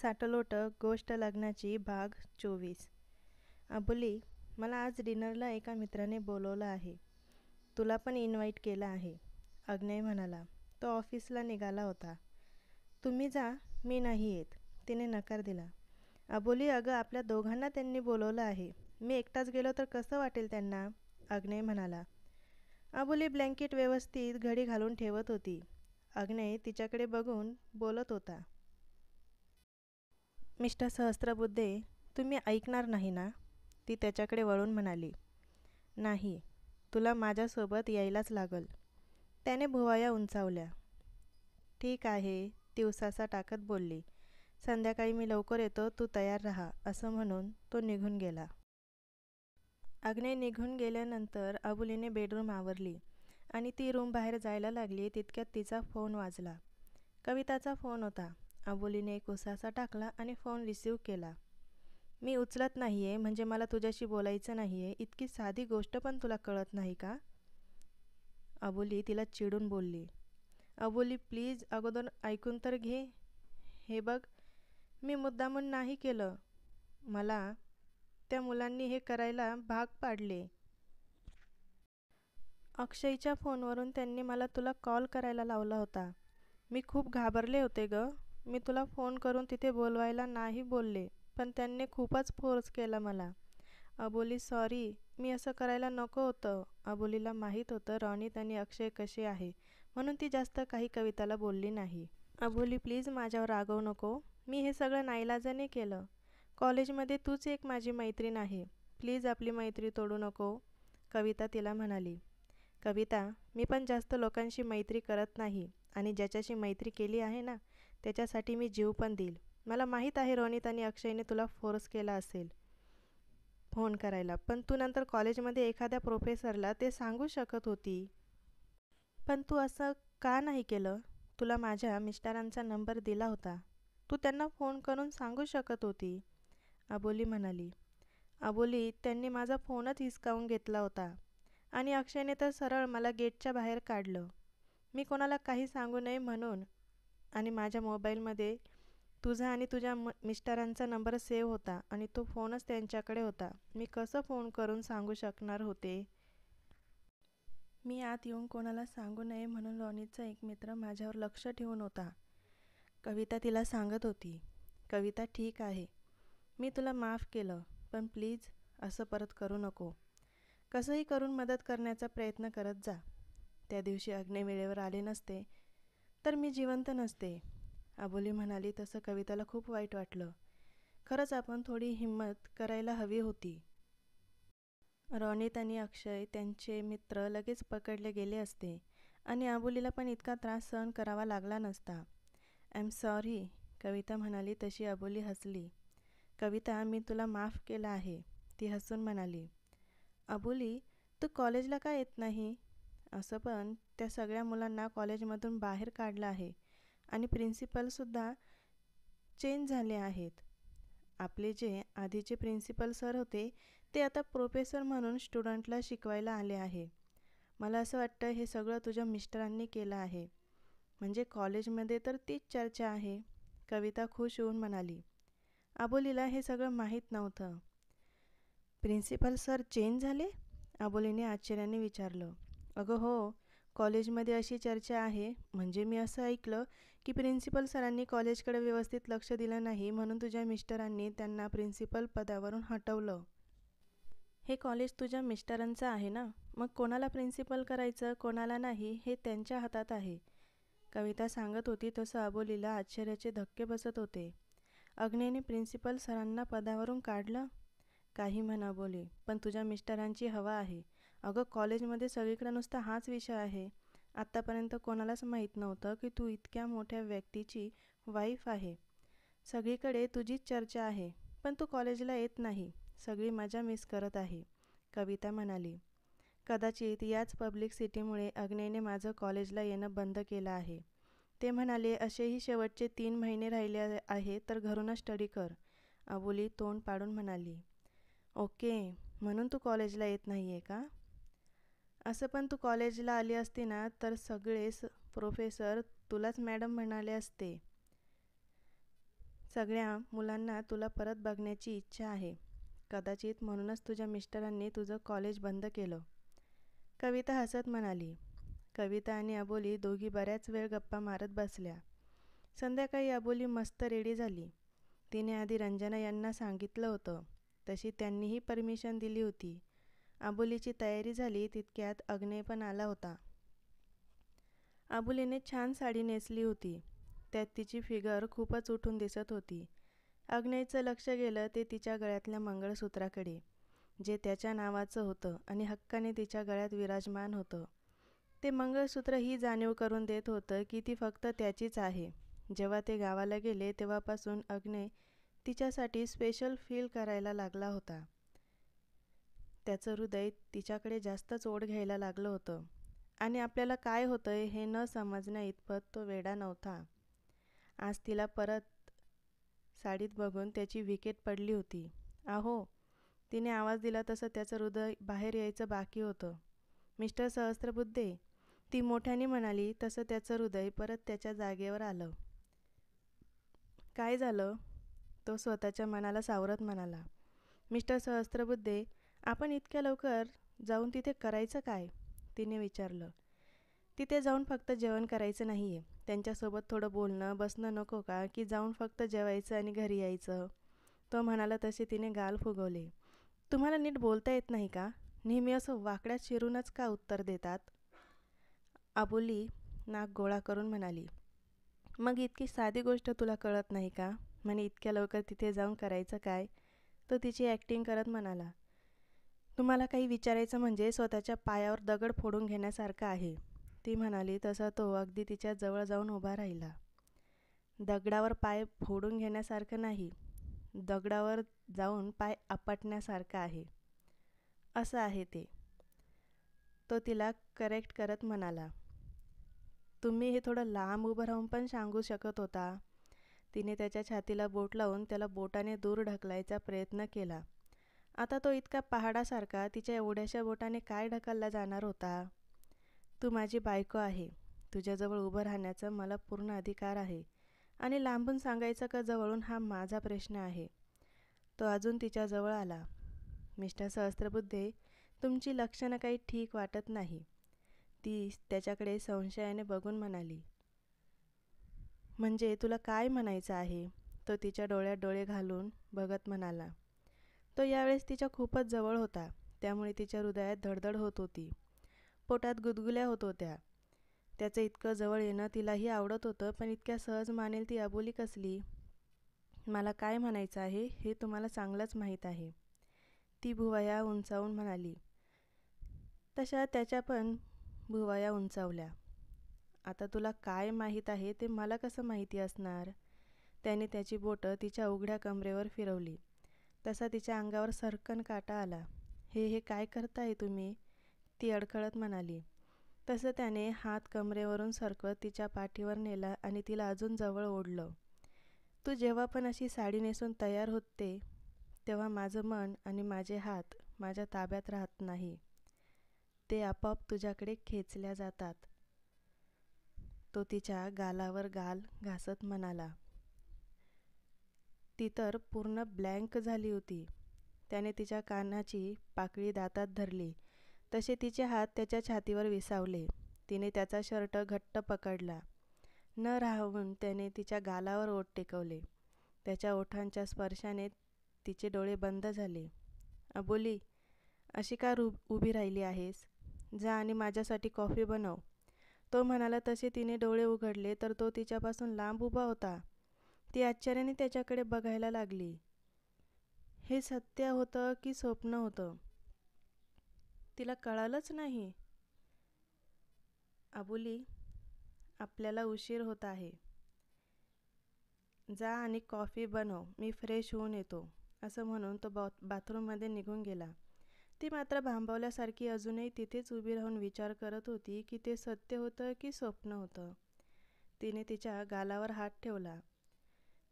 साटलोटं गोष्ट लग्नाची भाग 24. अबोली, मला आज डिनरला एका मित्राने बोलवलं आहे. तुला पण इन्व्हाइट केलं आहे. अग्नेय म्हणाला. तो ऑफिसला निघाला होता. तुम्ही जा, मी नाही येत, तिने नकार दिला. अबोली, अगं आपल्या दोघांना त्यांनी बोलवलं आहे. मी एकटाच गेलो तर कसं वाटेल त्यांना? अग्नेय म्हणाला. अबोली ब्लँकेट व्यवस्थित घडी घालून ठेवत होती. अग्नेय तिच्याकडे बघून बोलत होता. मिस्टर सहस्त्रबुद्धे, तुम्ही ऐकणार नाही ना? ती त्याच्याकडे वळून म्हणाली. नाही, तुला माझ्यासोबत यायलाच लागल. त्याने भुवया उंचावल्या. ठीक आहे, ती उसासा टाकत बोलली. संध्याकाळी मी लवकर येतो, तू तयार राहा, असं म्हणून तो निघून गेला. अग्नेय निघून गेल्यानंतर अबोलीने बेडरूम आवरली आणि ती रूम बाहेर जायला लागली. तितक्यात तिचा फोन वाजला. कविताचा फोन होता. अबोलीने एक उसासा टाकला आणि फोन रिसीव्ह केला. मी उचलत नाही आहे म्हणजे मला तुझ्याशी बोलायचं नाही आहे, इतकी साधी गोष्ट पण तुला कळत नाही का? अबोली तिला चिडून बोलली. अबोली प्लीज, अगोदर ऐकून तर घे. हे बघ, मी मुद्दामून नाही केलं. मला त्या मुलांनी हे करायला भाग पाडले. अक्षयच्या फोनवरून त्यांनी मला तुला कॉल करायला लावला होता. मी खूप घाबरले होते गं. मी तुला फोन करून तिथे बोलवायला नाही बोलले, पण त्यांनी खूपच फोर्स केला मला. अबोली सॉरी, मी असं करायला नको होतं. अबोलीला माहीत होतं रॉनित आणि अक्षय कसे आहे, म्हणून ती जास्त काही कविताला बोलली नाही. अबोली प्लीज माझ्यावर रागवू नको. मी हे सगळं नाईलाजाने केलं. कॉलेजमध्ये तूच एक माझी मैत्रीण आहे. प्लीज आपली मैत्री तोडू नको, कविता तिला म्हणाली. कविता, मी पण जास्त लोकांशी मैत्री करत नाही आणि ज्याच्याशी मैत्री केली आहे ना, त्याच्यासाठी मी जीव पण देईल. मला माहीत आहे रोनित आणि अक्षयने तुला फोर्स केला असेल फोन करायला, पण तू नंतर कॉलेजमध्ये एखाद्या प्रोफेसरला ते सांगू शकत होती. पण तू असं का नाही केलं? तुला माझ्या मिस्टरांचा नंबर दिला होता. तू त्यांना फोन करून सांगू शकत होती, अबोली म्हणाली. अबोली, त्यांनी माझा फोनच हिसकावून घेतला होता आणि अक्षयने तर सरळ मला गेटच्या बाहेर काढलं. मी कोणाला काही सांगू नये म्हणून. आणि माझ्या मोबाईलमध्ये तुझा आणि तुझ्या मिस्टरांचा नंबर सेव्ह होता आणि तो फोनच त्यांच्याकडे होता. मी कसं फोन करून सांगू शकणार होते? मी आत येऊन कोणाला सांगू नये म्हणून रॉनितचा एक मित्र माझ्यावर लक्ष ठेवून होता, कविता तिला सांगत होती. कविता, ठीक आहे, मी तुला माफ केलं, पण प्लीज असं परत करू नको. कसंही करून मदत करण्याचा प्रयत्न करत जा. त्या दिवशी अग्नेय वेळेवर आले नसते तर मी जिवंत नसते, अबोली म्हणाली. तसं कविताला खूप वाईट वाटलं. खरंच आपण थोडी हिंमत करायला हवी होती. रॉनित आणि अक्षय त्यांचे मित्र लगेच पकडले गेले असते आणि अबोलीला पण इतका त्रास सहन करावा लागला नसता. आय एम सॉरी, कविता म्हणाली. तशी अबोली हसली. कविता, मी तुला माफ केलं आहे, ती हसून म्हणाली. अबोली, तू कॉलेजला का येत नाही? असं पण त्या सगळ्या मुलांना कॉलेजमधून बाहेर काढलं आहे आणि प्रिन्सिपलसुद्धा चेंज झाले आहेत. आपले जे आधीचे प्रिन्सिपल सर होते ते आता प्रोफेसर म्हणून स्टुडंटला शिकवायला आले आहे. मला असं वाटतं हे सगळं तुझ्या मिस्टरांनी केलं आहे. म्हणजे कॉलेजमध्ये तर तीच चर्चा आहे, कविता खुश होऊन म्हणाली. अबोलीला हे सगळं माहीत नव्हतं. प्रिन्सिपल सर चेंज झाले? अबोलीने आश्चर्याने विचारलं. अगं हो, कॉलेजमध्ये अशी चर्चा आहे. म्हणजे मी असं ऐकलं की प्रिन्सिपल सरांनी कॉलेजकडे व्यवस्थित लक्ष दिलं नाही म्हणून तुझ्या मिस्टरांनी त्यांना प्रिन्सिपल पदावरून हटवलं. हे कॉलेज तुझ्या मिस्टरांचं आहे ना, मग कोणाला प्रिन्सिपल करायचं कोणाला नाही हे त्यांच्या हातात आहे, कविता सांगत होती. तसं अबोलीला आश्चर्याचे धक्के बसत होते. अग्नेयने प्रिन्सिपल सरांना पदावरून काढलं? काही म्हण अबोली, पण तुझ्या मिस्टरांची हवा आहे. अगं कॉलेजमध्ये सगळीकडे नुसता हाच विषय आहे. आत्तापर्यंत कोणालाच माहीत नव्हतं की तू इतक्या मोठ्या व्यक्तीची वाईफ आहे. सगळीकडे तुझीच चर्चा आहे, पण तू कॉलेजला येत नाही. सगळी मजा मिस करत आहे, कविता म्हणाली. कदाचित याच पब्लिसिटीमुळे अग्नेयने माझं कॉलेजला येणं बंद केलं आहे. ते म्हणाले असेही शेवटचे 3 महिने राहिले आहे तर घरूनच स्टडी कर, अबोली तोंड पाडून म्हणाली. ओके, म्हणून तू कॉलेजला येत नाही आहे का? असं पण तू कॉलेजला आली असती ना तर सगळेच प्रोफेसर तुलाच मॅडम म्हणाले असते. सगळ्या मुलांना तुला परत बघण्याची इच्छा आहे. कदाचित म्हणूनच तुझ्या मिस्टरांनी तुझं कॉलेज बंद केलं. कविता हसत म्हणाली. कविता आणि अबोली दोघी बऱ्याच वेळ गप्पा मारत बसल्या. संध्याकाळी अबोली मस्त रेडी झाली. तिने आधी रंजना यांना सांगितलं होतं. तशी त्यांनीही परमिशन दिली होती. अबोलीची तयारी झाली तितक्यात अग्नेय पण आला होता. अबोलीने छान साडी नेसली होती. त्यात तिची फिगर खूपच उठून दिसत होती. अग्नेयचं लक्ष गेलं ते तिच्या गळ्यातल्या मंगळसूत्राकडे, जे त्याच्या नावाचं होतं आणि हक्काने तिच्या गळ्यात विराजमान होतं. ते मंगळसूत्र ही जाणीव करून देत होतं की ती फक्त त्याचीच आहे. जेव्हा ते गावाला गेले तेव्हापासून अग्नेय तिच्यासाठी स्पेशल फील करायला लागला होता. त्याचं हृदय तिच्याकडे जास्तच ओढ घ्यायला लागलं होतं आणि आपल्याला काय होतंय हे न समजण्या इतपत तो वेडा नव्हता. आज तिला परत साडीत बघून त्याची विकेट पडली होती. अहो, तिने आवाज दिला तसं त्याचं हृदय बाहेर यायचं बाकी होतं. मिस्टर सहस्त्रबुद्धे, ती मोठ्याने म्हणाली तसं त्याचं हृदय परत त्याच्या जागेवर आलं. काय झालं? तो स्वतःच्या मनाला सावरत म्हणाला. मिस्टर सहस्त्रबुद्धे, आपण इतक्या लवकर जाऊन तिथे करायचं काय? तिने विचारलं. तिथे जाऊन फक्त जेवण करायचं नाही आहे. त्यांच्यासोबत थोडं बोलणं बसणं नको का, की जाऊन फक्त जेवायचं आणि घरी यायचं? तो म्हणाला तसे तिने गाल फुगवले. तुम्हाला नीट बोलता येत नाही का? नेहमी असं वाकड्यात शिरूनच का उत्तर देतात? अबोली नाक गोळा करून म्हणाली. मग इतकी साधी गोष्ट तुला कळत नाही का? म्हणे इतक्या लवकर तिथे जाऊन करायचं काय? तो तिची ॲक्टिंग करत म्हणाला. तुम्हाला काही विचारायचं म्हणजे स्वतःच्या पायावर दगड फोडून घेण्यासारखं आहे. ती म्हणाली तसा तो अगदी तिच्या जवळ जाऊन उभा राहिला. दगडावर पाय फोडून घेण्यासारखं नाही, दगडावर जाऊन पाय आपटण्यासारखं आहे. असं आहे ते. तो तिला करेक्ट करत म्हणाला. तुम्ही हे थोडं लांब उभं राहून पण सांगू शकत होता. तिने त्याच्या छातीला बोट लावून त्याला बोटाने दूर ढकलायचा प्रयत्न केला. आता तो इतका पहाडासारखा तिच्या एवढ्याशा बोटाने काय ढकलला जाणार होता? तू माझी बायको आहे. तुझ्याजवळ उभं राहण्याचा मला पूर्ण अधिकार आहे आणि लांबून सांगायचं का जवळून हा माझा प्रश्न आहे. तो अजून तिच्याजवळ आला. मिस्टर सहस्त्रबुद्धे, तुमची लक्षणं काही ठीक वाटत नाही. ती त्याच्याकडे संशयाने बघून म्हणाली. म्हणजे तुला काय म्हणायचं आहे? तो तिच्या डोळ्यात डोळे घालून बघत म्हणाला. तो यावेळेस तिच्या खूपच जवळ होता, त्यामुळे तिच्या हृदयात धडधड होत होती. पोटात गुदगुल्या होत होत्या. त्याचं इतकं जवळ येणं तिलाही आवडत होतं, पण इतक्या सहज मानेल ती अबोली कसली? मला काय म्हणायचं आहे हे तुम्हाला चांगलंच माहीत आहे, ती भुवया उंचावून म्हणाली. तशा त्याच्या पण भुवया उंचावल्या. आता तुला काय माहीत आहे ते मला कसं माहिती असणार? त्याने त्याची बोटं तिच्या उघड्या कमरेवर फिरवली. तसा तिच्या अंगावर सरकन काटा आला. हे काय करताय तुम्ही? ती अडखळत म्हणाली. तसं त्याने हात कमरेवरून सरकवत तिच्या पाठीवर नेला आणि तिला अजून जवळ ओढलं. तू जेव्हा पण अशी साडी नेसून तयार होते तेव्हा माझं मन आणि माझे हात माझ्या ताब्यात राहत नाही. ते आपोआप तुझ्याकडे खेचल्या जातात. तो तिच्या गालावर गाल घासत म्हणाला. ती तर पूर्ण ब्लँक झाली होती. त्याने तिच्या कानाची पाकळी दातात धरली. तसे तिचे हात त्याच्या छातीवर विसावले. तिने त्याचा शर्ट घट्ट पकडला. न राहून त्याने तिच्या गालावर ओठ टेकवले. त्याच्या ओठांच्या स्पर्शाने तिचे डोळे बंद झाले. अबोली, अशी का उभी राहिली आहेस? जा आणि माझ्यासाठी कॉफी बनव. तो म्हणाला तसे तिने डोळे उघडले तर तो तिच्यापासून लांब उभा होता. ती आश्चर्याने त्याच्याकडे बघायला लागली. हे सत्य होतं की स्वप्न होतं? तिला कळालंच नाही. अबोली, आपल्याला उशीर होत आहे. जा आणि कॉफी बनव, मी फ्रेश होऊन येतो, असं म्हणून तो बाथरूममध्ये निघून गेला. ती मात्र भांबवल्यासारखी अजूनही तिथेच उभी राहून विचार करत होती की ते सत्य होतं की स्वप्न होतं. तिने तिच्या गालावर हात ठेवला.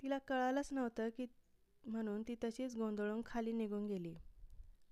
तिला कळालंच नव्हतं की म्हणून ती तशीच गोंधळून खाली निघून गेली.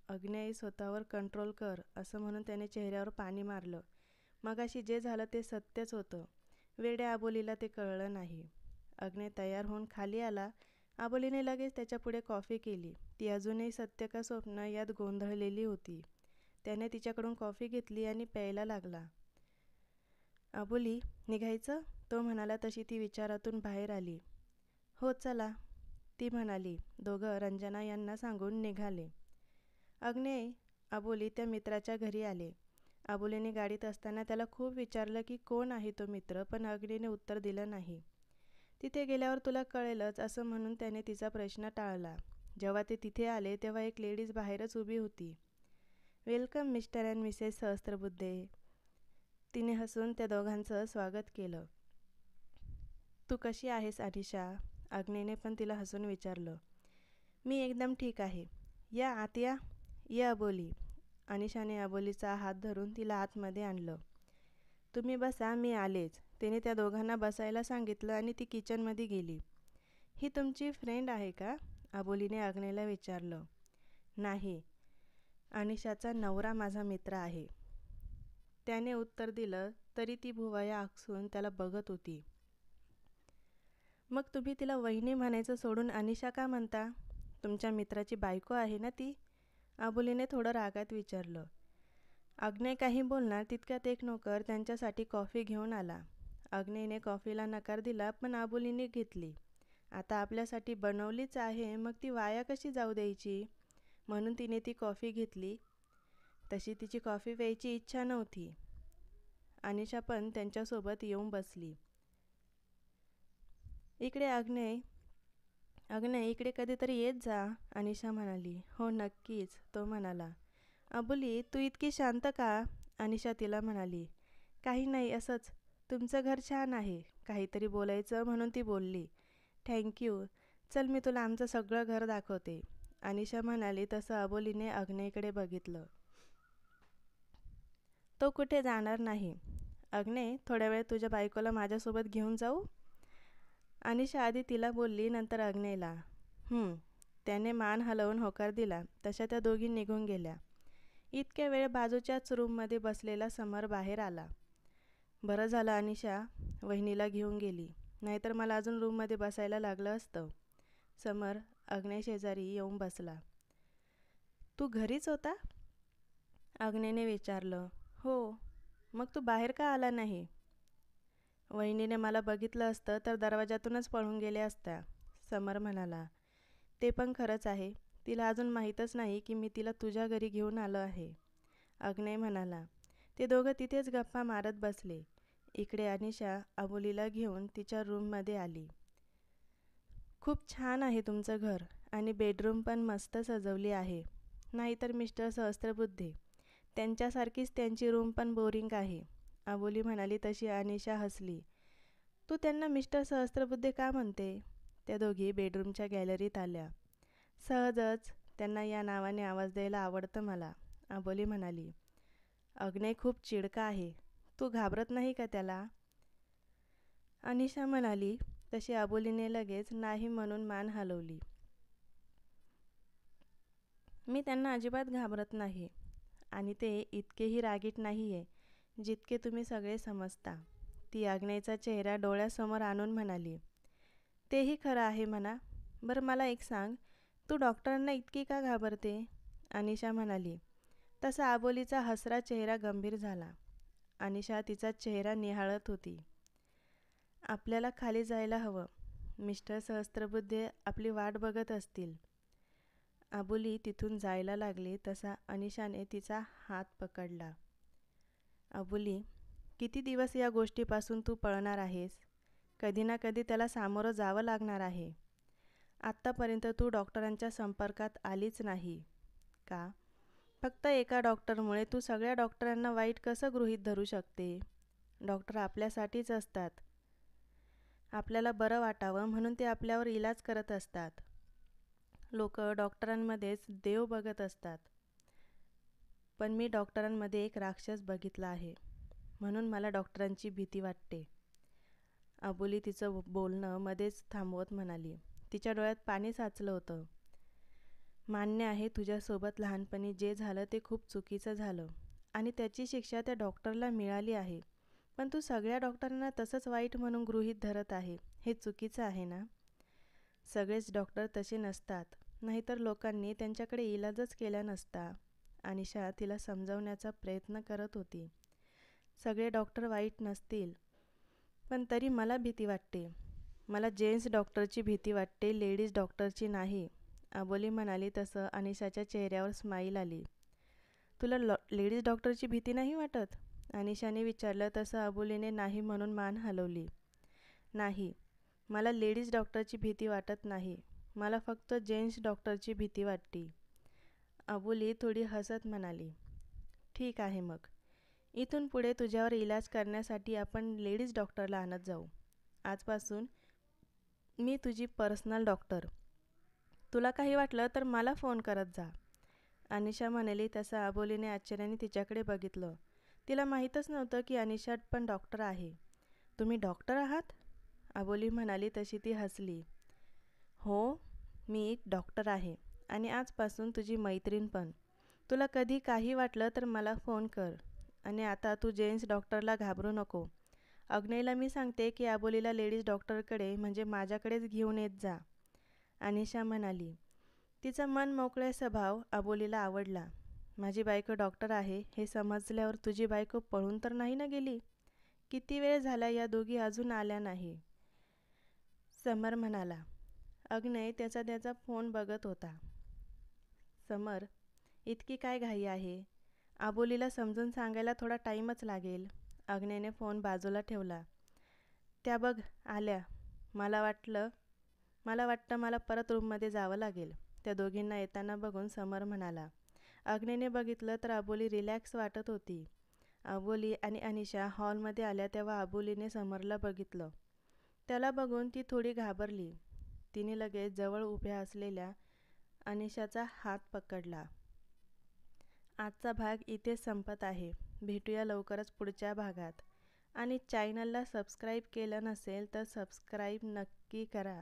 अग्नेय, स्वतःवर कंट्रोल कर, असं म्हणून त्याने चेहऱ्यावर पाणी मारलं. मगाशी जे झालं ते सत्यच होतं. वेड्या अबोलीला ते कळलं नाही. अग्ने तयार होऊन खाली आला. अबोलीने लगेच त्याच्यापुढे कॉफी केली. ती अजूनही सत्य का स्वप्न यात गोंधळलेली होती. त्याने तिच्याकडून कॉफी घेतली आणि प्यायला लागला. अबोली, निघायचं? तो म्हणाला तशी ती विचारातून बाहेर आली. हो चला, ती म्हणाली. दोघं रंजना यांना सांगून निघाले. अग्ने, अबोली त्या मित्राच्या घरी आले. अबोलीने गाडीत असताना त्याला खूप विचारलं की कोण आहे तो मित्र, पण अग्नेने उत्तर दिलं नाही. तिथे गेल्यावर तुला कळेलच असं म्हणून त्याने तिचा प्रश्न टाळला. जेव्हा ते तिथे आले तेव्हा एक लेडीज बाहेरच उभी होती. Welcome mister and Mrs Sahasrabuddhe. तिने हसून त्या दोघांचं स्वागत केलं. तू कशी आहेस अनिशा? अग्नेने पण तिला हसून विचारलं. मी एकदम ठीक आहे. या आत या. ये अबोली. अनिशाने अबोलीचा हात धरून तिला आतमध्ये आणलं. तुम्ही बसा, मी आलेच. तिने त्या दोघांना बसायला सांगितलं आणि ती किचनमध्ये गेली. ही तुमची फ्रेंड आहे का? अबोलीने अग्नेला विचारलं. नाही, अनिशाचा नवरा माझा मित्र आहे, त्याने उत्तर दिलं. तरी ती भुवया आकसून त्याला बघत होती. मग तुम्ही तिला वहिनी म्हणायचं सोडून अनिशा का म्हणता? तुमच्या मित्राची बायको आहे ना ती? अबोलीने थोडं रागात विचारलं. अग्ने काही बोलणार तितक्यात एक नोकर त्यांच्यासाठी कॉफी घेऊन आला. अग्नेने कॉफीला नकार दिला, पण अबोलीने घेतली. आता आपल्यासाठी बनवलीच आहे, मग ती वाया कशी जाऊ द्यायची? म्हणून तिने ती कॉफी घेतली. तशी तिची कॉफी प्यायची इच्छा नव्हती. अनिशा पण त्यांच्यासोबत येऊन बसली. इकडे अग्ने इकडे कधीतरी येत जा, अनिशा म्हणाली. हो नक्कीच, तो म्हणाला. अबोली, तू इतकी शांत का? अनिशा तिला म्हणाली. काही नाही, असंच. तुमचं घर छान आहे. काहीतरी बोलायचं म्हणून ती बोलली. थँक्यू. चल मी तुला आमचं सगळं घर दाखवते, अनिशा म्हणाली. तसं अबोलीने अग्नेकडे बघितलं. तो कुठे जाणार नाही. अग्ने, थोड्या वेळ तुझ्या बायकोला माझ्यासोबत घेऊन जाऊ? अनिशा आधी तिला बोलली, नंतर अग्नेला. त्याने मान हलवून होकार दिला. तशा त्या दोघी निघून गेल्या. इतक्या वेळ बाजूच्याच रूममध्ये बसलेला समर बाहेर आला. बरं झालं अनिशा वहिनीला घेऊन गेली, नाहीतर मला अजून रूममध्ये बसायला लागलं असतं. समर अग्ने शेजारी येऊन बसला. तू घरीच होता? अग्नेने विचारलं. हो. मग तू बाहेर का आला नाही? वहिनीने मला बघितलं असतं तर दरवाजातूनच पळून गेले असत्या, समर म्हणाला. ते पण खरंच आहे. तिला अजून माहीतच नाही की मी तिला तुझ्या घरी घेऊन आलो आहे, अग्ने म्हणाला. ते दोघं तिथेच गप्पा मारत बसले. इकडे अनिशा अबोलीला घेऊन तिच्या रूममध्ये आली. खूप छान आहे तुमचं घर आणि बेडरूम पण मस्त सजवली आहे. नाहीतर मिस्टर सहस्त्रबुद्धे, त्यांच्यासारखीच त्यांची रूम पण बोरिंग आहे, अबोली म्हणाली. तशी अनिशा हसली. तू त्यांना मिस्टर सहस्त्रबुद्धे का म्हणते? त्या दोघी बेडरूमच्या गॅलरीत आल्या. सहजच, त्यांना या नावाने आवाज द्यायला आवडतं मला, अबोली म्हणाली. अग्ने खूप चिडका आहे. तू घाबरत नाही का त्याला? अनिशा म्हणाली. तशी अबोलीने लगेच नाही म्हणून मान हलवली. मी त्यांना अजिबात घाबरत नाही आणि ते इतकेही रागीट नाही आहे जितके तुम्ही सगळे समजता, ती अग्नेचा चेहरा डोळ्यासमोर आणून म्हणाली. तेही खरं आहे म्हणा. बरं मला एक सांग, तू डॉक्टरांना इतकी का घाबरते? अनिशा म्हणाली. तसा अबोलीचा हसरा चेहरा गंभीर झाला. अनिशा तिचा चेहरा निहाळत होती. आपल्याला खाली जायला हवं. मिस्टर सहस्त्रबुद्धे आपली वाट बघत असतील. अबोली तिथून जायला लागली तसा अनिशाने तिचा हात पकडला. अबोली, किती दिवस या गोष्टीपासून तू पळणार आहेस? कधी ना कधी त्याला सामोरं जावं लागणार आहे. आत्तापर्यंत तू डॉक्टरांच्या संपर्कात आलीच नाही का? फक्त एका डॉक्टरमुळे तू सगळ्या डॉक्टरांना वाईट कसं गृहीत धरू शकते? डॉक्टर आपल्यासाठीच असतात. आपल्याला बरं वाटावं म्हणून ते आपल्यावर इलाज करत असतात. लोक डॉक्टरांमध्येच देव बघत असतात, पण मी डॉक्टरांमध्ये एक राक्षस बघितला आहे, म्हणून मला डॉक्टरांची भीती वाटते, अबोली तिचं बोलणं मध्येच थांबवत म्हणाली. तिच्या डोळ्यात पाणी साचलं होतं. मान्य आहे, तुझ्यासोबत लहानपणी जे झालं ते खूप चुकीचं झालं आणि त्याची शिक्षा त्या डॉक्टरला मिळाली आहे, पण तू सगळ्या डॉक्टरांना तसंच वाईट म्हणून गृहीत धरत आहे हे चुकीचं आहे ना? सगळेच डॉक्टर तसे नसतात, नाहीतर लोकांनी त्यांच्याकडे इलाजच केला नसता. अनिशा तिला समजावण्याचा प्रयत्न करत होती. सगळे डॉक्टर वाईट नसतील, पण तरी मला भीती वाटते. मला जेंट्स डॉक्टरची भीती वाटते, लेडीज डॉक्टरची नाही. अबोली म्हणाली तसं अनिशाच्या चेहऱ्यावर स्माईल आली. तुला लेडीज डॉक्टरची भीती नाही वाटत? अनिशाने विचारलं तसं अबोलीने नाही म्हणून मान हलवली. नाही, मला लेडीज डॉक्टरची भीती वाटत नाही. मला फक्त जेंट्स डॉक्टरची भीती वाटते. अबोली थोडी हसत म्हणाली. ठीक आहे मग. इथून पुढे तुझ्यावर इलाज करण्यासाठी आपण लेडीज डॉक्टरला आणत जाऊ. आजपासून मी तुझी पर्सनल डॉक्टर. तुला काही वाटलं तर मला फोन करत जा. अनिशा म्हणाली तसं अबोलीने आश्चर्याने तिच्याकडे बघितलं. तिला माहीतच नव्हतं की अनिशा पण डॉक्टर आहे. तुम्ही डॉक्टर आहात? अबोली म्हणाली तशी ती हसली. हो, मी एक डॉक्टर आहे आणि आजपासून तुझी मैत्रीण पण. तुला कधी काही वाटलं तर मला फोन कर. आणि आता तू जेंट्स डॉक्टरला घाबरू नको. अग्नेयला मी सांगते की अबोलीला लेडीज डॉक्टरकडे म्हणजे माझ्याकडेच घेऊन येत जा. अनिशा म्हणाली. तिचा मन मोकळा स्वभाव अबोलीला आवडला. माझी बायको डॉक्टर आहे हे समजल्यावर तुझी बायको पळून तर नाही ना गेली? किती वेळ झाला या दोघी अजून आल्या नाही? समर म्हणाला. अग्नेय त्याचा फोन बघत होता. समर, इतकी काय घाई आहे? अबोलीला समजून सांगायला थोडा टाईमच लागेल. अग्नेयने फोन बाजूला ठेवला. त्या बघ आल्या. मला वाटतं मला परत रूममध्ये जावं लागेल. त्या दोघींना येताना बघून समर म्हणाला. अग्नेयने बघितलं तर अबोली रिलॅक्स वाटत होती. अबोली आणि अनिशा हॉलमध्ये आल्या तेव्हा अबोलीने समरला बघितलं. त्याला बघून ती थोडी घाबरली. तिने लगेच जवळ उभ्या असलेल्या अनिशाचा हात पकडला. आजचा भाग इथेच संपत आहे. भेटूया लवकरच पुढच्या भागात. आणि चॅनलला सबस्क्राईब केलं नसेल तर सबस्क्राईब नक्की करा.